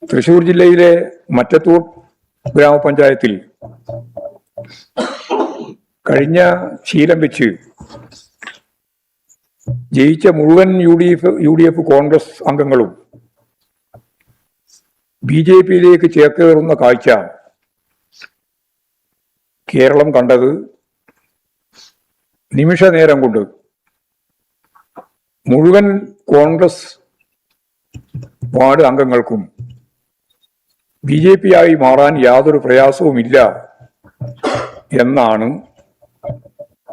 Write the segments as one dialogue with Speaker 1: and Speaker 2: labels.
Speaker 1: തൃശൂർ ജില്ലയിലെ മറ്റത്തൂർ ഗ്രാമപഞ്ചായത്തിൽ കഴിഞ്ഞ ശീലം വെച്ച് ജയിച്ച മുഴുവൻ യു.ഡി.എഫ് കോൺഗ്രസ് അംഗങ്ങളും ബി.ജെ.പിയിലേക്ക് ചേക്കേറുന്ന കാഴ്ച കേരളം കണ്ടത് നിമിഷ നേരം കൊണ്ട് മുഴുവൻ കോൺഗ്രസ് വാർഡ് അംഗങ്ങൾക്കും ബി.ജെ.പി ആയി മാറാൻ യാതൊരു പ്രയാസവുമില്ല എന്നാണ്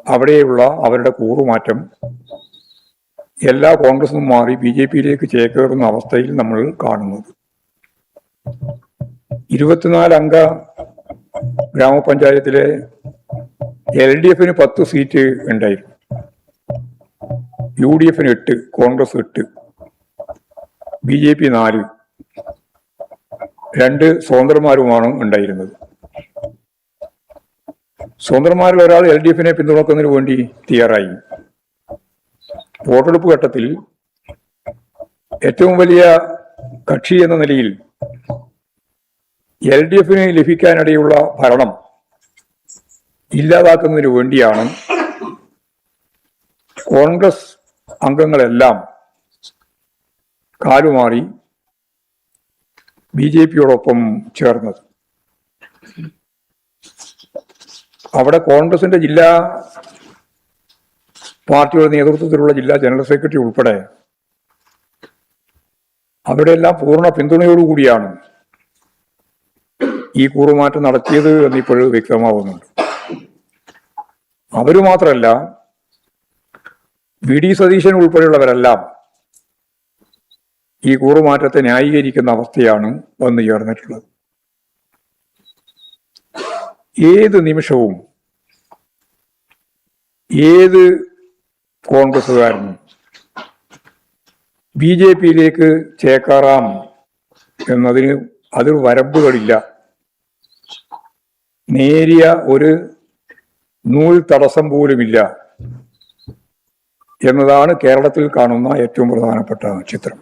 Speaker 1: അവിടെയുള്ള അവരുടെ കൂറുമാറ്റം എല്ലാ കോൺഗ്രസും മാറി ബി.ജെ.പിയിലേക്ക് ചേക്കേറുന്ന അവസ്ഥയിൽ നമ്മൾ കാണുന്നത്. 24 അംഗ ഗ്രാമപഞ്ചായത്തിലെ LDF-ന് 10 സീറ്റ് ഉണ്ടായിരുന്നു, യു.ഡി.എഫിന് 8, കോൺഗ്രസ് 8, ബി.ജെ.പി 4, 2 സ്വതന്ത്രന്മാരുമാണ് ഉണ്ടായിരുന്നത്. സ്വതന്ത്രന്മാരിൽ ഒരാൾ LDF-നെ പിന്തുണക്കുന്നതിന് വേണ്ടി തയ്യാറായി. വോട്ടെടുപ്പ് ഘട്ടത്തിൽ ഏറ്റവും വലിയ കക്ഷി എന്ന നിലയിൽ LDF-ന് ലഭിക്കാനിടയുള്ള ഭരണം ഇല്ലാതാക്കുന്നതിന് വേണ്ടിയാണ് കോൺഗ്രസ് അംഗങ്ങളെല്ലാം കാലുമാറി ബി.ജെ.പിയോടൊപ്പം ചേർന്നത്. അവിടെ കോൺഗ്രസിന്റെ ജില്ലാ പാർട്ടിയുടെ നേതൃത്വത്തിലുള്ള ജില്ലാ ജനറൽ സെക്രട്ടറി ഉൾപ്പെടെ അവരുടെയെല്ലാം പൂർണ്ണ പിന്തുണയോടുകൂടിയാണ് ഈ കൂറുമാറ്റം നടത്തിയത് എന്നിപ്പോഴും വ്യക്തമാവുന്നുണ്ട്. അവര് മാത്രമല്ല, വി.ഡി. സതീശൻ ഉൾപ്പെടെയുള്ളവരെല്ലാം ഈ കൂറുമാറ്റത്തെ ന്യായീകരിക്കുന്ന അവസ്ഥയാണ് വന്നു ചേർന്നിട്ടുള്ളത്. ഏത് നിമിഷവും ഏത് കോൺഗ്രസുകാരനും ബി.ജെ.പിയിലേക്ക് ചേക്കേറാം എന്നതിന് അതിൽ വരമ്പുകളില്ല. നേരിയ ഒരു നൂൽ തടസ്സം പോലുമില്ല എന്നതാണ് കേരളത്തിൽ കാണുന്ന ഏറ്റവും പ്രധാനപ്പെട്ട ചിത്രം.